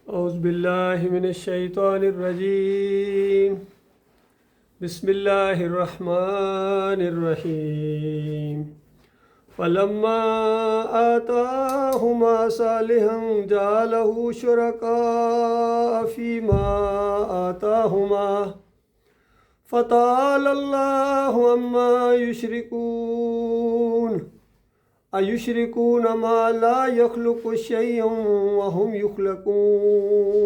اعوذ باللہ من الشیطان الرجیم بسم اللہ الرحمن الرحیم فلما آتاہما صالحا جعلہ شرکاء فیما آتاہما فتعالی اللہ عما یشرکون ایشرکون ما لا یخلق شیئا وهم یخلقون۔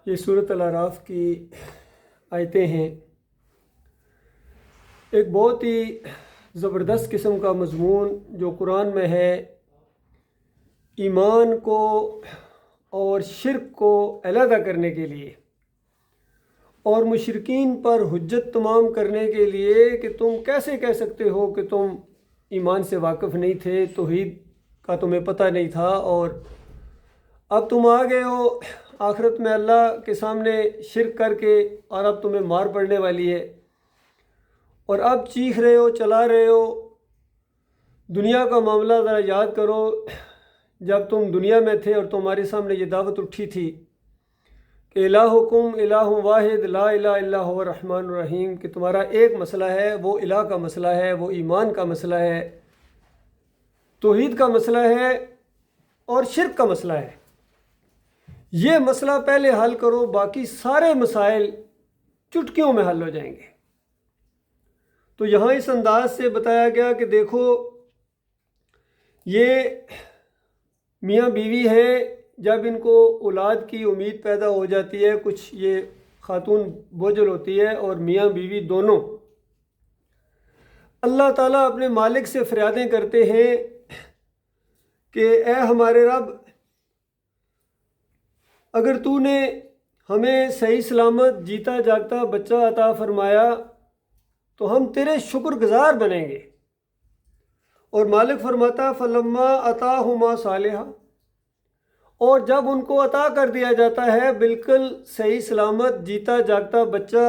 یہ سورۃ الاعراف کی آیتیں ہیں۔ ایک بہت ہی زبردست قسم کا مضمون جو قرآن میں ہے، ایمان کو اور شرک کو علیحدہ کرنے کے لیے اور مشرکین پر حجت تمام کرنے کے لیے کہ تم کیسے کہہ سکتے ہو کہ تم ایمان سے واقف نہیں تھے، توحید کا تمہیں پتہ نہیں تھا، اور اب تم آ گئے ہو آخرت میں اللہ کے سامنے شرک کر کے، اور اب تمہیں مار پڑنے والی ہے، اور اب چیخ رہے ہو، چلا رہے ہو۔ دنیا کا معاملہ ذرا یاد کرو، جب تم دنیا میں تھے اور تمہارے سامنے یہ دعوت اٹھی تھی کہ الہکم الہ واحد لا الہ الا هو الرحمن الرحیم، کہ تمہارا ایک مسئلہ ہے، وہ الہ کا مسئلہ ہے، وہ ایمان کا مسئلہ ہے، توحید کا مسئلہ ہے اور شرک کا مسئلہ ہے۔ یہ مسئلہ پہلے حل کرو، باقی سارے مسائل چٹکیوں میں حل ہو جائیں گے۔ تو یہاں اس انداز سے بتایا گیا کہ دیکھو، یہ میاں بیوی ہیں، جب ان کو اولاد کی امید پیدا ہو جاتی ہے، کچھ یہ خاتون بوجھل ہوتی ہے اور میاں بیوی دونوں اللہ تعالیٰ اپنے مالک سے فریادیں کرتے ہیں کہ اے ہمارے رب، اگر تو نے ہمیں صحیح سلامت جیتا جاگتا بچہ عطا فرمایا تو ہم تیرے شکر گزار بنیں گے۔ اور مالک فرماتا فلما عطاہما صالحا، اور جب ان کو عطا کر دیا جاتا ہے، بالکل صحیح سلامت جیتا جاگتا بچہ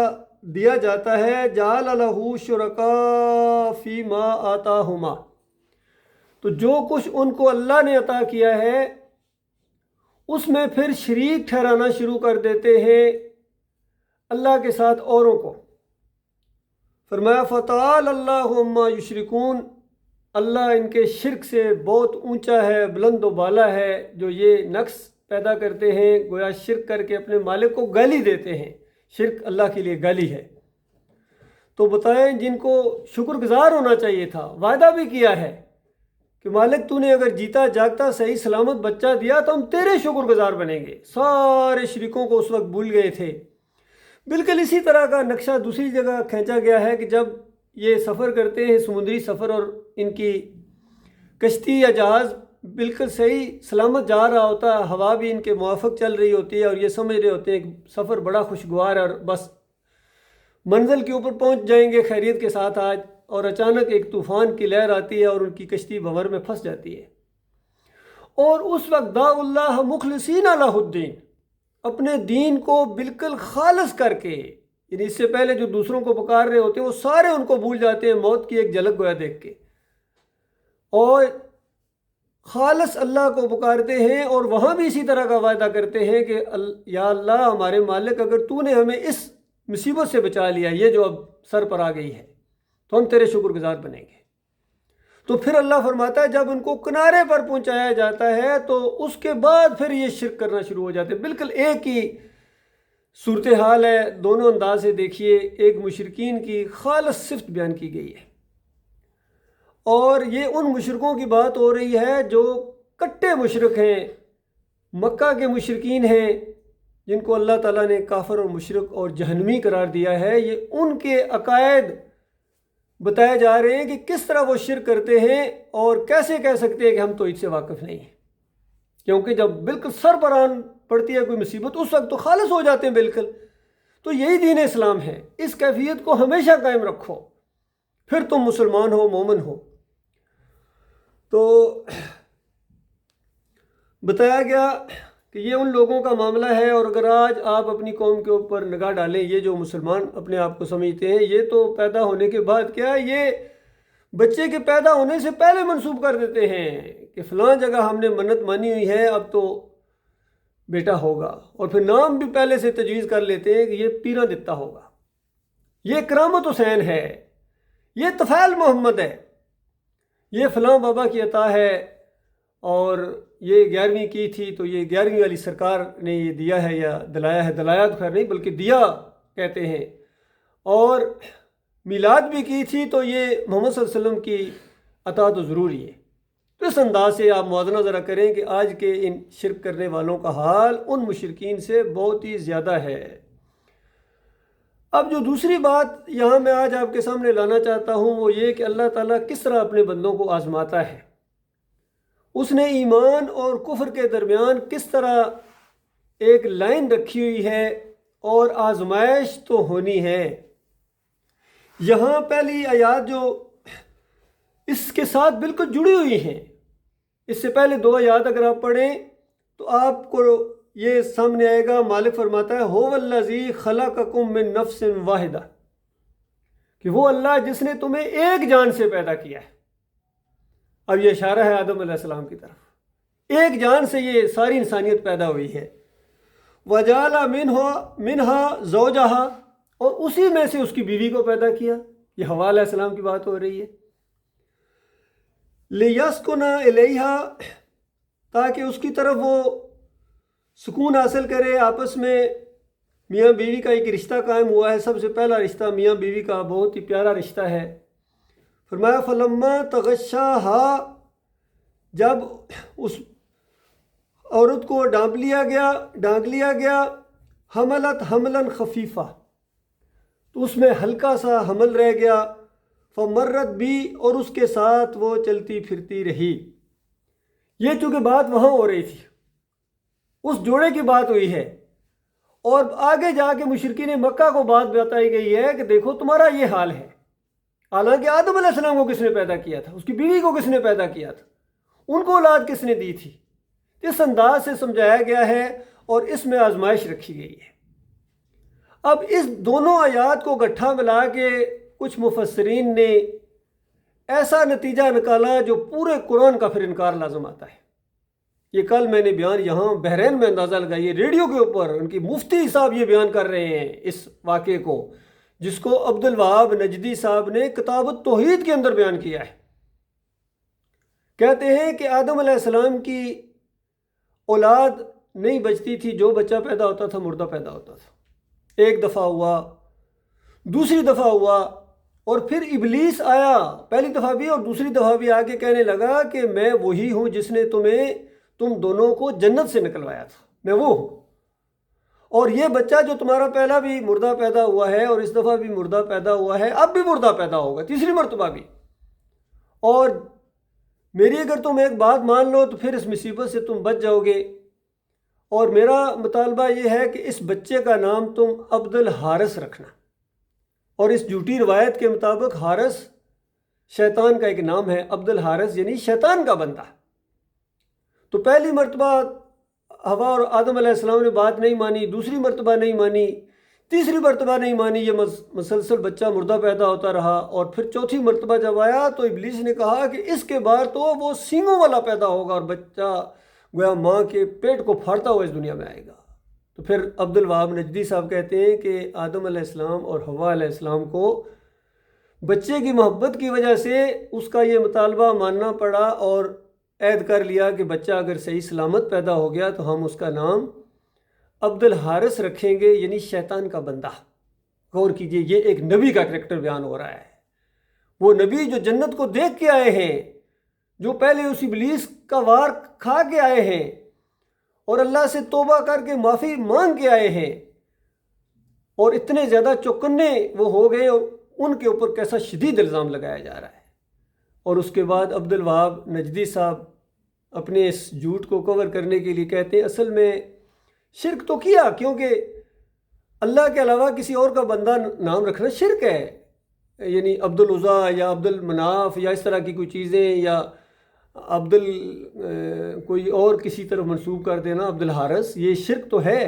دیا جاتا ہے، جعل لہ شرکاء فیما آتاہما، تو جو کچھ ان کو اللہ نے عطا کیا ہے اس میں پھر شریک ٹھہرانا شروع کر دیتے ہیں اللہ کے ساتھ اوروں کو۔ فرمایا فتعالی اللہ عما یشرکون، اللہ ان کے شرک سے بہت اونچا ہے، بلند و بالا ہے، جو یہ نقص پیدا کرتے ہیں، گویا شرک کر کے اپنے مالک کو گالی دیتے ہیں۔ شرک اللہ کے لیے گالی ہے۔ تو بتائیں، جن کو شکر گزار ہونا چاہیے تھا، وعدہ بھی کیا ہے کہ مالک تو نے اگر جیتا جاگتا صحیح سلامت بچہ دیا تو ہم تیرے شکر گزار بنیں گے، سارے شریکوں کو اس وقت بھول گئے تھے۔ بالکل اسی طرح کا نقشہ دوسری جگہ کھینچا گیا ہے کہ جب یہ سفر کرتے ہیں، سمندری سفر، اور ان کی کشتی یا جہاز بالکل صحیح سلامت جا رہا ہوتا ہے، ہوا بھی ان کے موافق چل رہی ہوتی ہے، اور یہ سمجھ رہے ہوتے ہیں کہ سفر بڑا خوشگوار ہے اور بس منزل کے اوپر پہنچ جائیں گے خیریت کے ساتھ آج، اور اچانک ایک طوفان کی لہر آتی ہے اور ان کی کشتی بھنور میں پھنس جاتی ہے۔ اور اس وقت دعوا اللہ مخلصین لہ الدین، اپنے دین کو بالکل خالص کر کے، یعنی اس سے پہلے جو دوسروں کو پکار رہے ہوتے ہیں وہ سارے ان کو بھول جاتے ہیں موت کی ایک جھلک گویا دیکھ کے، اور خالص اللہ کو پکارتے ہیں، اور وہاں بھی اسی طرح کا وعدہ کرتے ہیں کہ یا اللہ ہمارے مالک، اگر تو نے ہمیں اس مصیبت سے بچا لیا، یہ جو اب سر پر آ گئی ہے، تو ہم تیرے شکر گزار بنیں گے۔ تو پھر اللہ فرماتا ہے جب ان کو کنارے پر پہنچایا جاتا ہے تو اس کے بعد پھر یہ شرک کرنا شروع ہو جاتے ہیں۔ بالکل ایک ہی صورتحال ہے، دونوں انداز سے دیکھیے۔ ایک مشرکین کی خالص صفت بیان کی گئی ہے، اور یہ ان مشرکوں کی بات ہو رہی ہے جو کٹے مشرک ہیں، مکہ کے مشرکین ہیں، جن کو اللہ تعالیٰ نے کافر اور مشرک اور جہنمی قرار دیا ہے۔ یہ ان کے عقائد بتائے جا رہے ہیں کہ کس طرح وہ شرک کرتے ہیں، اور کیسے کہہ سکتے ہیں کہ ہم تو اس سے واقف نہیں ہیں، کیونکہ جب بالکل سر پر آن پڑتی ہے کوئی مصیبت اس وقت تو خالص ہو جاتے ہیں بالکل۔ تو یہی دین اسلام ہے، اس کیفیت کو ہمیشہ قائم رکھو، پھر تم مسلمان ہو، مومن ہو۔ تو بتایا گیا کہ یہ ان لوگوں کا معاملہ ہے، اور اگر آج آپ اپنی قوم کے اوپر نگاہ ڈالیں، یہ جو مسلمان اپنے آپ کو سمجھتے ہیں، یہ تو پیدا ہونے کے بعد کیا، یہ بچے کے پیدا ہونے سے پہلے منسوب کر دیتے ہیں کہ فلاں جگہ ہم نے منت مانی ہوئی ہے، اب تو بیٹا ہوگا، اور پھر نام بھی پہلے سے تجویز کر لیتے ہیں کہ یہ پیرا دتا ہوگا، یہ کرامت حسین ہے، یہ طفیل محمد ہے، یہ فلاں بابا کی عطا ہے، اور یہ 11ویں کی تھی تو یہ 11ویں والی سرکار نے یہ دیا ہے یا دلایا ہے، دلایا تو خیر نہیں بلکہ دیا کہتے ہیں، اور میلاد بھی کی تھی تو یہ محمد صلی اللہ علیہ وسلم کی عطا تو ضروری ہے۔ تو اس انداز سے آپ موازنہ ذرا کریں کہ آج کے ان شرک کرنے والوں کا حال ان مشرکین سے بہت ہی زیادہ ہے۔ اب جو دوسری بات یہاں میں آج آپ کے سامنے لانا چاہتا ہوں وہ یہ کہ اللہ تعالیٰ کس طرح اپنے بندوں کو آزماتا ہے، اس نے ایمان اور کفر کے درمیان کس طرح ایک لائن رکھی ہوئی ہے، اور آزمائش تو ہونی ہے۔ یہاں پہلی آیات جو اس کے ساتھ بالکل جڑی ہوئی ہیں، اس سے پہلے 2 آیات اگر آپ پڑھیں تو آپ کو یہ سامنے آئے گا، مالک فرماتا ہے هو الذی خلقکم من نفس واحدہ، کہ وہ اللہ جس نے تمہیں ایک جان سے پیدا کیا ہے۔ اب یہ اشارہ ہے آدم علیہ السلام کی طرف، ایک جان سے یہ ساری انسانیت پیدا ہوئی ہے۔ وَجَعَلَ مِنْهَا زَوْجَهَا، اور اسی میں سے اس کی بیوی کو پیدا کیا، یہ حوا علیہ السلام کی بات ہو رہی ہے۔ لِيَسْكُنَ إِلَيْهَا، تاکہ اس کی طرف وہ سکون حاصل کرے، آپس میں میاں بیوی کا ایک رشتہ قائم ہوا ہے، سب سے پہلا رشتہ میاں بیوی کا بہت ہی پیارا رشتہ ہے۔ فرمایا فَلَمَّا تَغَشَّاهَا، جب اس عورت کو ڈانپ لیا گیا حملت حملا خفیفہ، تو اس میں ہلکا سا حمل رہ گیا، فمرت بھی، اور اس کے ساتھ وہ چلتی پھرتی رہی۔ یہ چونکہ بات وہاں ہو رہی تھی، اس جوڑے کی بات ہوئی ہے، اور آگے جا کے مشرکین مکہ کو بات بتائی گئی ہے کہ دیکھو تمہارا یہ حال ہے، حالانکہ آدم علیہ السلام کو کس نے پیدا کیا تھا، اس کی بیوی کو کس نے پیدا کیا تھا، ان کو اولاد کس نے دی تھی۔ اس انداز سے سمجھایا گیا ہے اور اس میں آزمائش رکھی گئی ہے۔ اب اس دونوں آیات کو گٹھا ملا کے کچھ مفسرین نے ایسا نتیجہ نکالا جو پورے قرآن کا پھر انکار لازم آتا ہے۔ یہ کل میں نے بیان یہاں بحرین میں اندازہ لگائیے، ریڈیو کے اوپر ان کی مفتی صاحب یہ بیان کر رہے ہیں اس واقعے کو، جس کو عبد الوہاب نجدی صاحب نے کتاب التوحید کے اندر بیان کیا ہے۔ کہتے ہیں کہ آدم علیہ السلام کی اولاد نہیں بچتی تھی، جو بچہ پیدا ہوتا تھا مردہ پیدا ہوتا تھا۔ ایک دفعہ ہوا، دوسری دفعہ ہوا، اور پھر ابلیس آیا، پہلی دفعہ بھی اور دوسری دفعہ بھی، آ کے کہنے لگا کہ میں وہی ہوں جس نے تم دونوں کو جنت سے نکلوایا تھا، میں وہ ہوں، اور یہ بچہ جو تمہارا پہلا بھی مردہ پیدا ہوا ہے اور اس دفعہ بھی مردہ پیدا ہوا ہے، اب بھی مردہ پیدا ہوگا تیسری مرتبہ بھی، اور میری اگر تم ایک بات مان لو تو پھر اس مصیبت سے تم بچ جاؤ گے۔ اور میرا مطالبہ یہ ہے کہ اس بچے کا نام تم عبد الحارث رکھنا، اور اس جھوٹی روایت کے مطابق حارث شیطان کا ایک نام ہے، عبد الحارث یعنی شیطان کا بندہ۔ تو پہلی مرتبہ حوا اور آدم علیہ السلام نے بات نہیں مانی، دوسری مرتبہ نہیں مانی، تیسری مرتبہ نہیں مانی، یہ مسلسل بچہ مردہ پیدا ہوتا رہا، اور پھر چوتھی مرتبہ جب آیا تو ابلیس نے کہا کہ اس کے بعد تو وہ سینگوں والا پیدا ہوگا اور بچہ گویا ماں کے پیٹ کو پھاڑتا ہوا اس دنیا میں آئے گا۔ تو پھر عبد الوہاب نجدی صاحب کہتے ہیں کہ آدم علیہ السلام اور حوا علیہ السلام کو بچے کی محبت کی وجہ سے اس کا یہ مطالبہ ماننا پڑا، اور عہد کر لیا کہ بچہ اگر صحیح سلامت پیدا ہو گیا تو ہم اس کا نام عبد الحارث رکھیں گے، یعنی شیطان کا بندہ۔ غور کیجئے، یہ ایک نبی کا کریکٹر بیان ہو رہا ہے، وہ نبی جو جنت کو دیکھ کے آئے ہیں، جو پہلے اس ابلیس کا وار کھا کے آئے ہیں اور اللہ سے توبہ کر کے معافی مانگ کے آئے ہیں، اور اتنے زیادہ چوکنے وہ ہو گئے اور ان کے اوپر کیسا شدید الزام لگایا جا رہا ہے۔ اور اس کے بعد عبد الوہاب نجدی صاحب اپنے اس جھوٹ کو کور کرنے کے لیے کہتے ہیں اصل میں شرک تو کیا، کیونکہ اللہ کے علاوہ کسی اور کا بندہ نام رکھنا شرک ہے، یعنی عبد العزیٰ یا عبد المناف یا اس طرح کی کوئی چیزیں، یا کوئی اور کسی طرف منسوب کر دینا عبد الحارث، یہ شرک تو ہے،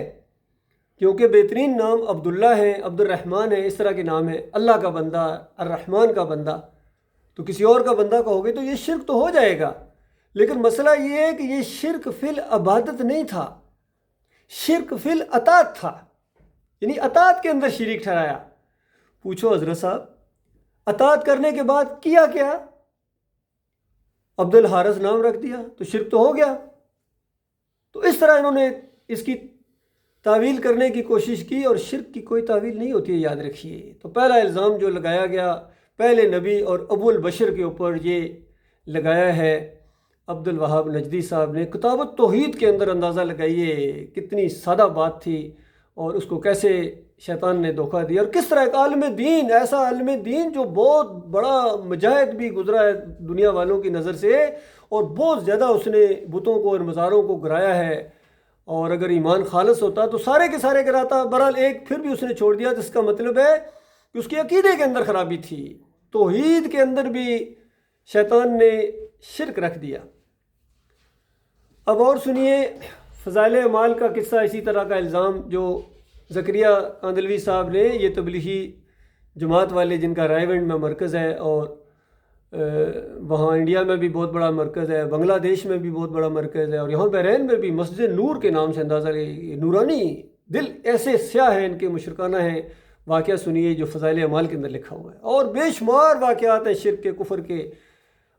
کیونکہ بہترین نام عبداللہ ہے، عبد الرحمن ہے، اس طرح کے نام ہیں، اللہ کا بندہ، الرحمن کا بندہ۔ تو کسی اور کا بندہ کہو گے تو یہ شرک تو ہو جائے گا، لیکن مسئلہ یہ ہے کہ یہ شرک فی العبادت نہیں تھا، شرک فی الاطاعت تھا، یعنی اطاعت کے اندر شریک ٹھہرایا۔ پوچھو حضرت صاحب اطاعت کرنے کے بعد کیا کیا؟ عبد الحارث نام رکھ دیا تو شرک تو ہو گیا۔ تو اس طرح انہوں نے اس کی تعویل کرنے کی کوشش کی، اور شرک کی کوئی تعویل نہیں ہوتی ہے، یاد رکھیے۔ تو پہلا الزام جو لگایا گیا پہلے نبی اور ابو البشر کے اوپر یہ لگایا ہے عبد الوہاب نجدی صاحب نے۔ کتاب التوحید کے اندر اندازہ لگائیے کتنی سادہ بات تھی، اور اس کو کیسے شیطان نے دھوکہ دیا، اور کس طرح ایک عالم دین، ایسا عالم دین جو بہت بڑا مجاہد بھی گزرا ہے دنیا والوں کی نظر سے، اور بہت زیادہ اس نے بتوں کو اور مزاروں کو گرایا ہے، اور اگر ایمان خالص ہوتا تو سارے کے سارے گراتا۔ بہرحال ایک پھر بھی اس نے چھوڑ دیا، جس کا مطلب ہے کہ اس کے عقیدے کے اندر خرابی تھی، توحید کے اندر بھی شیطان نے شرک رکھ دیا۔ اب اور سنیے فضائل اعمال کا قصہ، اسی طرح کا الزام جو زکریا کاندلوی صاحب نے، یہ تبلیغی جماعت والے جن کا رائے ونڈ میں مرکز ہے، اور وہاں انڈیا میں بھی بہت بڑا مرکز ہے، بنگلہ دیش میں بھی بہت بڑا مرکز ہے، اور یہاں بحرین میں بھی مسجد نور کے نام سے اندازہ لگے، نورانی دل ایسے سیاہ ہیں ان کے، مشرکانہ ہیں۔ واقعہ سنیے جو فضائل اعمال کے اندر لکھا ہوا ہے، اور بے شمار واقعات ہیں شرک کے، کفر کے،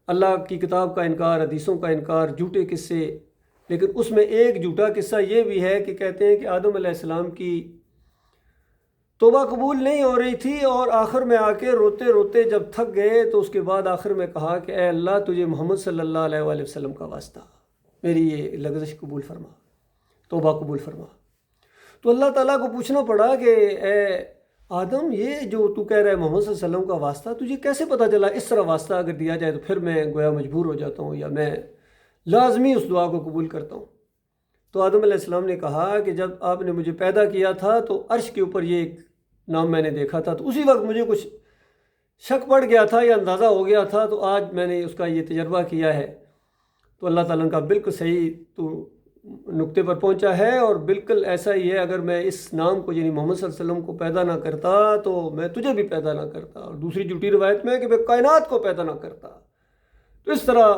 اللہ کی کتاب کا انکار، حدیثوں کا انکار، جھوٹے قصے۔ لیکن اس میں ایک جھوٹا قصہ یہ بھی ہے کہ کہتے ہیں کہ آدم علیہ السلام کی توبہ قبول نہیں ہو رہی تھی، اور آخر میں آ کے روتے روتے جب تھک گئے تو اس کے بعد آخر میں کہا کہ اے اللہ تجھے محمد صلی اللہ علیہ وآلہ وسلم کا واسطہ، میری یہ لغزش قبول فرما، توبہ قبول فرما۔ تو اللہ تعالیٰ کو پوچھنا پڑا کہ اے آدم، یہ جو تو کہہ رہا ہے محمد صلی اللہ علیہ وسلم کا واسطہ، تجھے کیسے پتہ چلا؟ اس طرح واسطہ اگر دیا جائے تو پھر میں گویا مجبور ہو جاتا ہوں، یا میں لازمی اس دعا کو قبول کرتا ہوں۔ تو آدم علیہ السلام نے کہا کہ جب آپ نے مجھے پیدا کیا تھا تو عرش کے اوپر یہ ایک نام میں نے دیکھا تھا، تو اسی وقت مجھے کچھ شک پڑ گیا تھا یا اندازہ ہو گیا تھا، تو آج میں نے اس کا یہ تجربہ کیا ہے۔ تو اللہ تعالیٰ کا بالکل صحیح تو نقطے پر پہنچا ہے، اور بالکل ایسا ہی ہے، اگر میں اس نام کو یعنی محمد صلی اللہ علیہ وسلم کو پیدا نہ کرتا تو میں تجھے بھی پیدا نہ کرتا، اور دوسری جھوٹی روایت میں ہے کہ میں کائنات کو پیدا نہ کرتا۔ تو اس طرح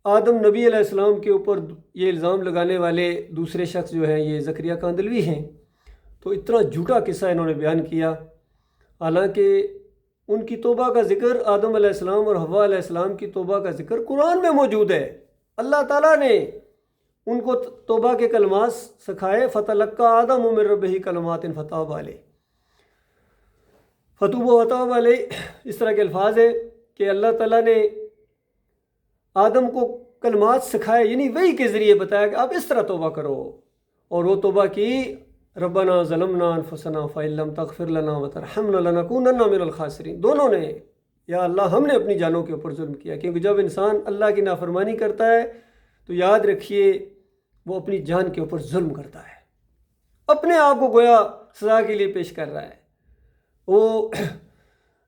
آدم نبی علیہ السلام کے اوپر یہ الزام لگانے والے دوسرے شخص جو ہیں یہ زکریا کاندلوی ہیں، تو اتنا جھوٹا قصہ انہوں نے بیان کیا، حالانکہ ان کی توبہ کا ذکر، آدم علیہ السلام اور حوا علیہ السلام کی توبہ کا ذکر قرآن میں موجود ہے۔ اللہ تعالیٰ نے ان کو توبہ کے کلمات سکھائے، فَتَلَقَّىٰ آدَمُ مِن رَبِّهِ كَلِمَاتٍ فَتَابَ عَلَيْهِ، فَتُوبَ وَتَابَ عَلَيْهِ، اس طرح کے الفاظ ہیں کہ اللہ تعالیٰ نے آدم کو کلمات سکھائے، یعنی وحی کے ذریعے بتایا کہ آپ اس طرح توبہ کرو، اور وہ توبہ کی، ربنا ظلمنا انفسنا فإن لم تغفر لنا وترحمنا لنکونن من الخاسرین، دونوں نے، یا اللہ ہم نے اپنی جانوں کے اوپر ظلم کیا، کیونکہ جب انسان اللہ کی نافرمانی کرتا ہے تو یاد رکھیے وہ اپنی جان کے اوپر ظلم کرتا ہے، اپنے آپ کو گویا سزا کے لیے پیش کر رہا ہے۔ وہ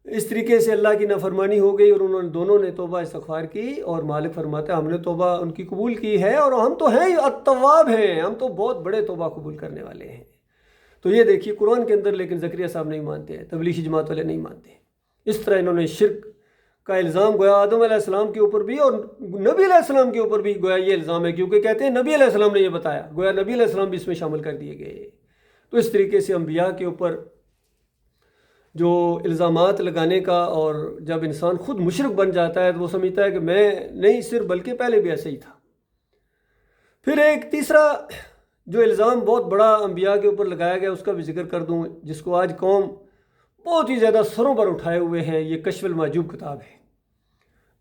اس طریقے سے اللہ کی نافرمانی ہو گئی، اور انہوں نے دونوں نے توبہ استغفار کی، اور مالک فرماتا ہے ہم نے توبہ ان کی قبول کی ہے، اور ہم تو ہیں التواب ہیں، ہم تو بہت بڑے توبہ قبول کرنے والے ہیں۔ تو یہ دیکھیے قرآن کے اندر، لیکن زکریا صاحب نہیں مانتے ہیں، تبلیغی جماعت والے نہیں مانتے ہیں۔ اس طرح انہوں نے شرک کا الزام گویا آدم علیہ السلام کے اوپر بھی اور نبی علیہ السلام کے اوپر بھی گویا یہ الزام ہے، کیونکہ کہتے ہیں نبی علیہ السلام نے یہ بتایا، گویا نبی علیہ السلام بھی اس میں شامل کر دیے گئے۔ تو اس طریقے سے انبیاء کے اوپر جو الزامات لگانے کا، اور جب انسان خود مشرک بن جاتا ہے تو وہ سمجھتا ہے کہ میں نہیں صرف بلکہ پہلے بھی ایسے ہی تھا۔ پھر ایک تیسرا جو الزام بہت بڑا انبیاء کے اوپر لگایا گیا اس کا بھی ذکر کر دوں، جس کو آج قوم بہت ہی زیادہ سروں پر اٹھائے ہوئے ہیں، یہ کشف المحجوب کتاب ہے۔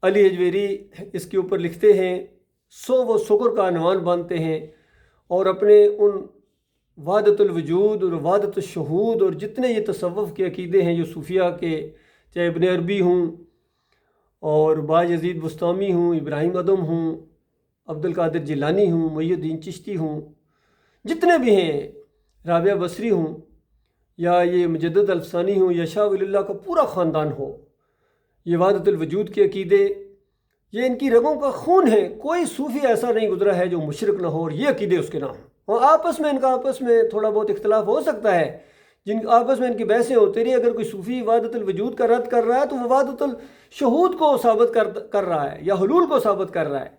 علی حجویری اس کے اوپر لکھتے ہیں، و شکر کا عنوان باندھتے ہیں، اور اپنے ان وحدت الوجود اور وحدت الشہود اور جتنے یہ تصوف کے عقیدے ہیں جو صوفیہ کے، چاہے ابن عربی ہوں اور بایزید بستامی ہوں، ابراہیم ادم ہوں، عبد القادر جیلانی ہوں، محی الدین چشتی ہوں، جتنے بھی ہیں، رابعہ بصری ہوں، یا یہ مجدد الفسانی ہوں، یا شاہ ولی اللہ کا پورا خاندان ہو، یہ وحدت الوجود کے عقیدے یہ ان کی رگوں کا خون ہے۔ کوئی صوفی ایسا نہیں گزرا ہے جو مشرک نہ ہو، اور یہ عقیدے اس کے نام ہیں۔ اور ان کا آپس میں تھوڑا بہت اختلاف ہو سکتا ہے، جن آپس میں ان کی بحثیں ہوتی رہی. اگر کوئی صوفی وحدت الوجود کا رد کر رہا ہے تو وہ وحدت الشہود کو ثابت کر رہا ہے یا حلول کو ثابت کر رہا ہے.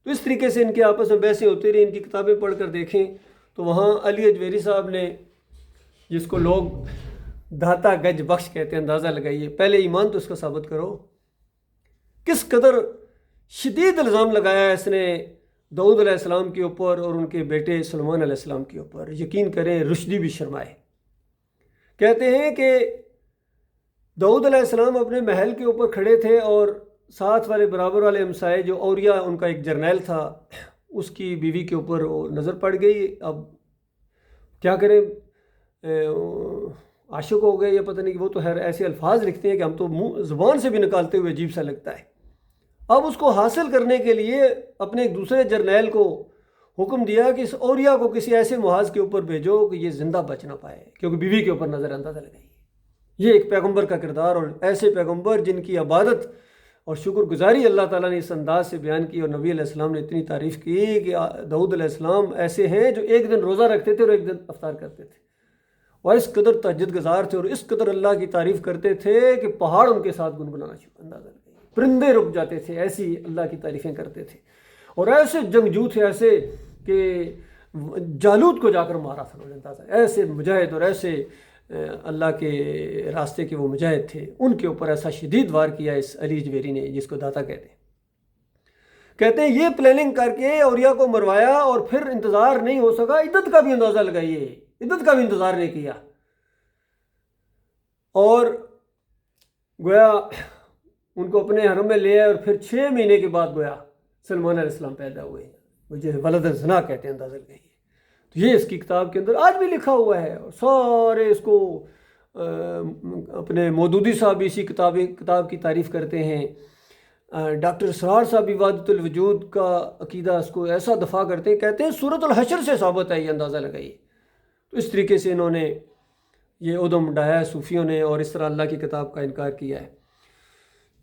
تو اس طریقے سے ان کے آپس میں بحثیں ہوتی رہی. ان کی کتابیں پڑھ کر دیکھیں تو وہاں علی اجویری صاحب نے، جس کو لوگ داتا گج بخش کہتے ہیں، اندازہ لگائیے، پہلے ایمان تو اس کا ثابت کرو. کس قدر شدید الزام لگایا ہے اس نے داؤد علیہ السلام کے اوپر اور ان کے بیٹے سلیمان علیہ السلام کے اوپر. یقین کریں رشدی بھی شرمائے. کہتے ہیں کہ داؤد علیہ السلام اپنے محل کے اوپر کھڑے تھے اور ساتھ والے برابر والے ہمسائے جو اوریا ان کا ایک جرنیل تھا، اس کی بیوی کے اوپر وہ نظر پڑ گئی. اب کیا کریں، عاشق ہو گئے یا پتہ نہیں، وہ تو خیر ایسے الفاظ لکھتے ہیں کہ ہم تو منہ زبان سے بھی نکالتے ہوئے عجیب سا لگتا ہے. اب اس کو حاصل کرنے کے لیے اپنے ایک دوسرے جرنیل کو حکم دیا کہ اس اوریا کو کسی ایسے محاذ کے اوپر بھیجو کہ یہ زندہ بچ نہ پائے، کیونکہ بیوی کے اوپر نظر اندازہ لگائی. یہ ایک پیغمبر کا کردار، اور ایسے پیغمبر جن کی عبادت اور شکر گزاری اللہ تعالیٰ نے اس انداز سے بیان کی، اور نبی علیہ السلام نے اتنی تعریف کی کہ داؤد علیہ السلام ایسے ہیں جو ایک دن روزہ رکھتے تھے اور ایک دن افطار کرتے تھے، اور اس قدر تہجد گزار تھے اور اس قدر اللہ کی تعریف کرتے تھے کہ پہاڑ ان کے ساتھ گنگنانا شروع، اندازہ لگائیے، پرندے رک جاتے تھے، ایسی اللہ کی تعریفیں کرتے تھے. اور ایسے جنگجو تھے، ایسے کہ جالوت کو جا کر مارا تھا انہوں نے، اندازہ، ایسے مجاہد اور ایسے اللہ کے راستے کے وہ مجاہد تھے. ان کے اوپر ایسا شدید وار کیا اس علی اجویری نے، جس کو داتا کہتے ہیں یہ پلاننگ کر کے اوریا کو مروایا، اور پھر انتظار نہیں ہو سکا. عدت کا بھی اندازہ لگائیے، عدت کا بھی انتظار نہیں کیا، اور گویا ان کو اپنے حرم میں لے آئے، اور پھر 6 مہینے کے بعد گویا سلیمان علیہ السلام پیدا ہوئے، مجھے ولد الزنا کہتے ہیں، اندازہ لگائیے. تو یہ اس کی کتاب کے اندر آج بھی لکھا ہوا ہے، اور سارے اس کو اپنے مودودی صاحب بھی اسی کتاب کی تعریف کرتے ہیں. ڈاکٹر اسرار صاحب بھی وحدت الوجود کا عقیدہ اس کو ایسا دفاع کرتے ہیں، کہتے ہیں سورۃ الحشر سے ثابت ہے، یہ اندازہ لگائیے. تو اس طریقے سے انہوں نے یہ عدم ڈایا ہے صوفیوں نے، اور اس طرح اللہ کی کتاب کا انکار کیا ہے.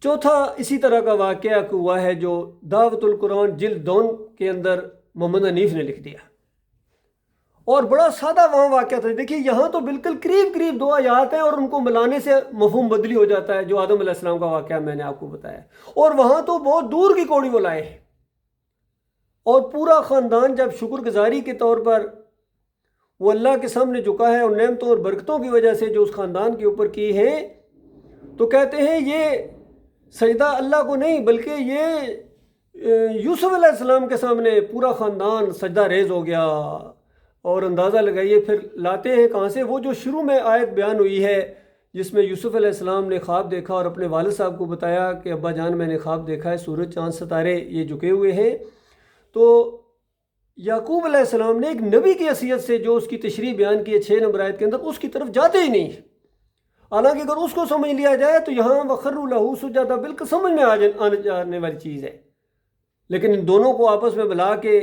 چوتھا اسی طرح کا واقعہ ہوا ہے جو دعوت القرآن جلد 2 کے اندر محمد حنیف نے لکھ دیا، اور بڑا سادہ وہاں واقعہ تھا. دیکھیے یہاں تو بالکل قریب 2 آیات ہیں، اور ان کو ملانے سے مفہوم بدلی ہو جاتا ہے، جو آدم علیہ السلام کا واقعہ میں نے آپ کو بتایا. اور وہاں تو بہت دور کی کوڑی وہ لائے ہیں، اور پورا خاندان جب شکر گزاری کے طور پر وہ اللہ کے سامنے جھکا ہے، اور نعمتوں اور برکتوں کی وجہ سے جو اس خاندان کے اوپر کی ہیں، تو کہتے ہیں یہ سجدہ اللہ کو نہیں بلکہ یہ یوسف علیہ السلام کے سامنے پورا خاندان سجدہ ریز ہو گیا. اور اندازہ لگائیے پھر لاتے ہیں کہاں سے، وہ جو شروع میں آیت بیان ہوئی ہے جس میں یوسف علیہ السلام نے خواب دیکھا اور اپنے والد صاحب کو بتایا کہ ابا جان میں نے خواب دیکھا ہے، سورج چاند ستارے یہ جھکے ہوئے ہیں. تو یعقوب علیہ السلام نے ایک نبی کی حیثیت سے جو اس کی تشریح بیان کی ہے 6 نمبر آیت کے اندر، اس کی طرف جاتے ہی نہیں. حالانکہ اگر اس کو سمجھ لیا جائے تو یہاں وَخَرُّوا لَهُ سُجَّدًا بالکل سمجھ میں آنے جانے والی چیز ہے. لیکن ان دونوں کو آپس میں ملا کے،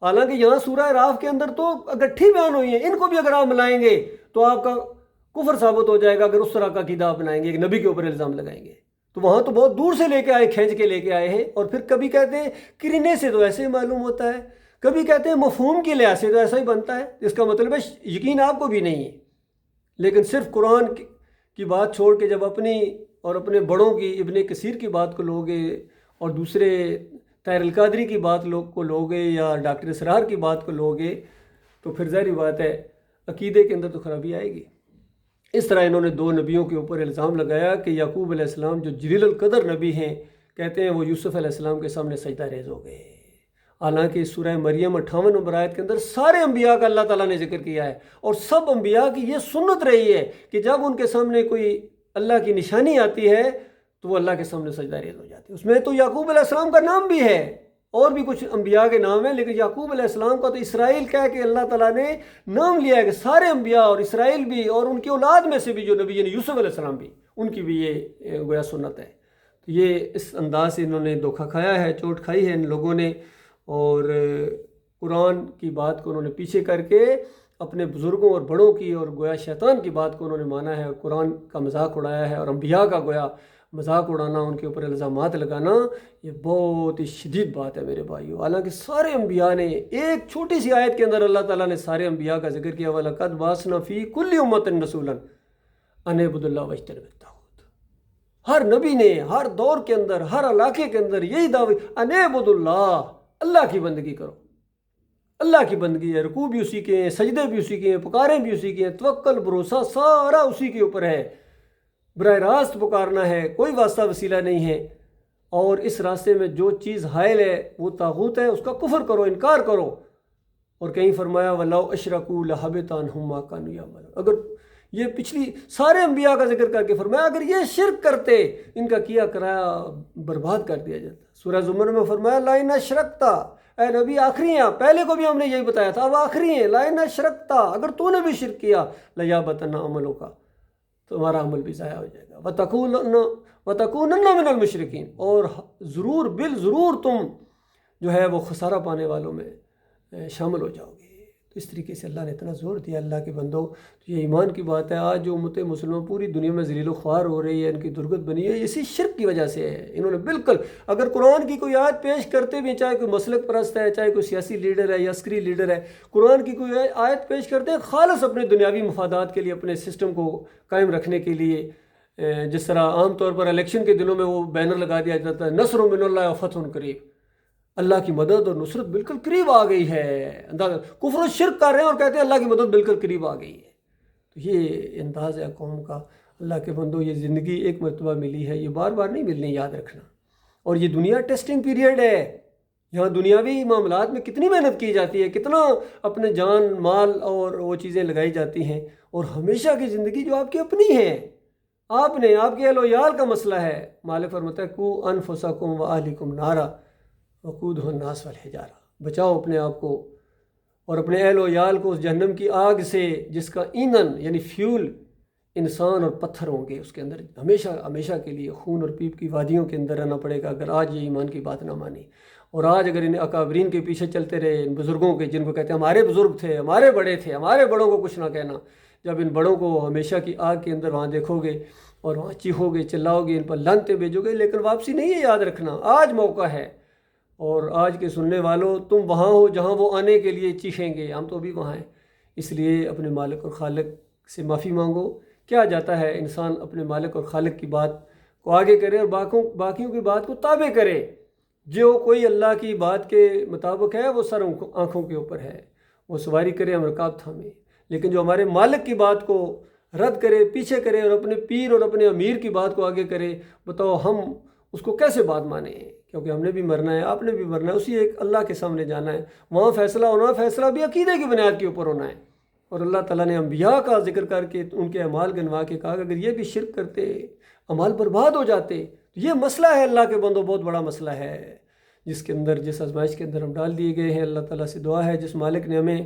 حالانکہ یہاں سورہ راف کے اندر تو اکٹھی بیان ہوئی ہیں، ان کو بھی اگر آپ ملائیں گے تو آپ کا کفر ثابت ہو جائے گا اگر اس طرح کا عقیدہ آپ بنائیں گے، ایک نبی کے اوپر الزام لگائیں گے. تو وہاں تو بہت دور سے لے کے آئے، کھینچ کے لے کے آئے ہیں. اور پھر کبھی کہتے ہیں کرنے سے تو ایسے ہی معلوم ہوتا ہے، کبھی کہتے ہیں مفہوم کے لحاظ سے تو ایسا ہی بنتا ہے. اس کا مطلب ہے یقین آپ کو بھی نہیں ہے، لیکن صرف قرآن کی بات چھوڑ کے جب اپنی اور اپنے بڑوں کی، ابن کثیر کی بات کو لوگے، اور دوسرے طاہر القادری کی بات کو لوگے، یا ڈاکٹر اسرار کی بات کو لوگے، تو پھر ظاہری بات ہے عقیدے کے اندر تو خرابی آئے گی. اس طرح انہوں نے 2 نبیوں کے اوپر الزام لگایا کہ یعقوب علیہ السلام جو جلیل القدر نبی ہیں، کہتے ہیں وہ یوسف علیہ السلام کے سامنے سجدہ ریز ہو گئے. حالانکہ سورہ مریم 58 نمبر آیت کے اندر سارے انبیاء کا اللہ تعالیٰ نے ذکر کیا ہے، اور سب انبیاء کی یہ سنت رہی ہے کہ جب ان کے سامنے کوئی اللہ کی نشانی آتی ہے تو وہ اللہ کے سامنے سجدہ ریز ہو جاتے ہیں. اس میں تو یعقوب علیہ السلام کا نام بھی ہے، اور بھی کچھ انبیاء کے نام ہیں، لیکن یعقوب علیہ السلام کا تو اسرائیل کہہ کے اللہ تعالیٰ نے نام لیا ہے کہ سارے انبیاء اور اسرائیل بھی اور ان کی اولاد میں سے بھی جو نبی یعنی یوسف علیہ السلام بھی، ان کی بھی یہ گویا سنت ہے. تو یہ اس انداز سے انہوں نے دھوکہ کھایا ہے، چوٹ کھائی ہے ان لوگوں نے، اور قرآن کی بات کو انہوں نے پیچھے کر کے اپنے بزرگوں اور بڑوں کی اور گویا شیطان کی بات کو انہوں نے مانا ہے، اور قرآن کا مذاق اڑایا ہے، اور انبیاء کا گویا مذاق اڑانا، ان کے اوپر الزامات لگانا، یہ بہت ہی شدید بات ہے میرے بھائیوں۔ حالانکہ سارے انبیاء نے ایک چھوٹی سی آیت کے اندر اللہ تعالیٰ نے سارے انبیاء کا ذکر کیا، وَلَقَدْ بَعَثْنَا فِي كُلِّ أُمَّةٍ رَسُولًا أَنِ اعْبُدُوا اللَّهَ وَاجْتَنِبُوا الطَّاغُوتَ۔ ہر نبی نے ہر دور کے اندر، ہر علاقے کے اندر یہی دعوت، أَنِ اعْبُدُوا اللَّهَ، اللہ کی بندگی کرو۔ اللہ کی بندگی ہے، رکوع بھی اسی کے ہیں، سجدے بھی اسی کے ہیں، پکاریں بھی اسی کے ہیں، توکل بھروسہ سارا اسی کے اوپر ہے، براہ راست پکارنا ہے، کوئی واسطہ وسیلہ نہیں ہے۔ اور اس راستے میں جو چیز حائل ہے وہ طاغوت ہے، اس کا کفر کرو، انکار کرو۔ اور کہیں فرمایا وَلَوْ أَشْرَكُوا لَحَبِطَ عَنْهُمْ مَا كَانُوا يَعْمَلُونَ، اگر یہ پچھلی سارے انبیاء کا ذکر کر کے فرمایا اگر یہ شرک کرتے ان کا کیا کرایا برباد کر دیا جاتا۔ سورہ زمر میں فرمایا لَئِنْ أَشْرَكْتَ، اے نبی آخری ہیں آپ، پہلے کو بھی ہم نے یہی بتایا تھا، اب آخری ہیں، لَئِنْ أَشْرَكْتَ، اگر تو نے بھی شرک کیا لَيَحْبَطَنَّ عَمَلُكَ، تمہارا عمل بھی ضائع ہو جائے گا، وَتَكُونَنَّ مِنَ الْمُشْرِكِينَ، اور ضرور بالضرور تم جو ہے وہ خسارہ پانے والوں میں شامل ہو جاؤ گے۔ تو اس طریقے سے اللہ نے اتنا زور دیا اللہ کے بندوں، تو یہ ایمان کی بات ہے۔ آج جو امت مسلمہ پوری دنیا میں ذلیل و خوار ہو رہی ہے، ان کی درگت بنی ہے، اسی شرک کی وجہ سے ہے۔ انہوں نے بالکل اگر قرآن کی کوئی آیت پیش کرتے بھی، چاہے کوئی مسلک پرست ہے، چاہے کوئی سیاسی لیڈر ہے یا عسکری لیڈر ہے، قرآن کی کوئی آیت پیش کرتے ہیں خالص اپنے دنیاوی مفادات کے لیے، اپنے سسٹم کو قائم رکھنے کے لیے، جس طرح عام طور پر الیکشن کے دنوں میں وہ بینر لگا دیا جاتا ہے نصر من اللہ و فتح قریب، اللہ کی مدد اور نصرت بالکل قریب آ گئی ہے۔ کفر و شرک کر رہے ہیں اور کہتے ہیں اللہ کی مدد بالکل قریب آ گئی ہے۔ تو یہ انداز ہے قوم کا۔ اللہ کے بندوں، یہ زندگی ایک مرتبہ ملی ہے، یہ بار بار نہیں ملنی، یاد رکھنا۔ اور یہ دنیا ٹیسٹنگ پیریڈ ہے، یہاں دنیاوی معاملات میں کتنی محنت کی جاتی ہے، کتنا اپنے جان مال اور وہ چیزیں لگائی جاتی ہیں، اور ہمیشہ کی زندگی جو آپ کی اپنی ہے، آپ نے، آپ کے اہل و عیال کا مسئلہ ہے۔ مالک فرماتا ہے قوا انفسکم واہلکم نارا وقودھا الناس والحجارہ، بچاؤ اپنے آپ کو اور اپنے اہل و عیال کو اس جہنم کی آگ سے جس کا ایندھن یعنی فیول انسان اور پتھر ہوں گے، اس کے اندر ہمیشہ ہمیشہ کے لیے خون اور پیپ کی وادیوں کے اندر رہنا پڑے گا اگر آج یہ ایمان کی بات نہ مانی۔ اور آج اگر ان اکابرین کے پیچھے چلتے رہے، ان بزرگوں کے جن کو کہتے ہیں ہمارے بزرگ تھے، ہمارے بڑے تھے، ہمارے بڑوں کو کچھ نہ کہنا، جب ان بڑوں کو ہمیشہ کی آگ کے اندر وہاں دیکھو گے اور وہاں چیخو گے، چلاؤ گے، ان پر لعنتیں بھیجو گے، لیکن واپسی نہیں ہے، یاد رکھنا آج موقع ہے۔ اور آج کے سننے والوں، تم وہاں ہو جہاں وہ آنے کے لیے چیخیں گے، ہم تو ابھی وہاں ہیں۔ اس لیے اپنے مالک اور خالق سے معافی مانگو۔ کیا جاتا ہے انسان اپنے مالک اور خالق کی بات کو آگے کرے اور باقیوں کی بات کو تابع کرے۔ جو کوئی اللہ کی بات کے مطابق ہے وہ سر آنکھوں کے اوپر ہے، وہ سواری کرے، ہم رکاب تھامے۔ لیکن جو ہمارے مالک کی بات کو رد کرے، پیچھے کرے اور اپنے پیر اور اپنے امیر کی بات کو آگے کرے، بتاؤ ہم اس کو کیسے بات مانیں؟ کیونکہ ہم نے بھی مرنا ہے، آپ نے بھی مرنا ہے، اسی ایک اللہ کے سامنے جانا ہے، وہاں فیصلہ ہونا، فیصلہ بھی عقیدے کی بنیاد کے اوپر ہونا ہے۔ اور اللہ تعالیٰ نے انبیاء کا ذکر کر کے ان کے اعمال گنوا کے کہا کہ اگر یہ بھی شرک کرتے اعمال برباد ہو جاتے۔ تو یہ مسئلہ ہے اللہ کے بندوں، بہت بڑا مسئلہ ہے، جس کے اندر، جس آزمائش کے اندر ہم ڈال دیے گئے ہیں۔ اللہ تعالیٰ سے دعا ہے، جس مالک نے ہمیں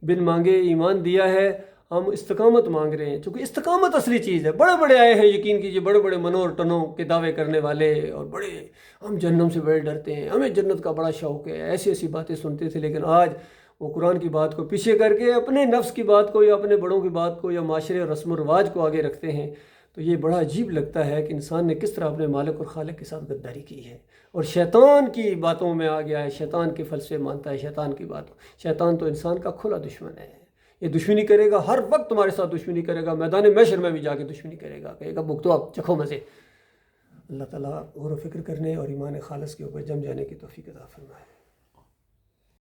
بن مانگے ایمان دیا ہے، ہم استقامت مانگ رہے ہیں، چونکہ استقامت اصلی چیز ہے۔ بڑے بڑے آئے ہیں، یقین کیجئے، بڑے بڑے منوں اور ٹنوں کے دعوے کرنے والے، اور بڑے ہم جہنم سے بڑے ڈرتے ہیں، ہمیں جنت کا بڑا شوق ہے، ایسی ایسی باتیں سنتے تھے، لیکن آج وہ قرآن کی بات کو پیچھے کر کے اپنے نفس کی بات کو یا اپنے بڑوں کی بات کو یا معاشرے اور رسم و رواج کو آگے رکھتے ہیں۔ تو یہ بڑا عجیب لگتا ہے کہ انسان نے کس طرح اپنے مالک اور خالق کے ساتھ غداری کی ہے، اور شیطان کی باتوں میں آ گیا ہے، شیطان کے فلسفے مانتا ہے، شیطان کی باتوں۔ شیطان تو انسان کا کھلا دشمن ہے، یہ دشمنی کرے گا، ہر وقت تمہارے ساتھ دشمنی کرے گا، میدان محشر میں بھی جا کے دشمنی کرے گا، کہے گا بھگتو آپ، چکھو مزے۔ اللہ تعالیٰ غور و فکر کرنے اور ایمان خالص کے اوپر جم جانے کی توفیق عطا فرمائے۔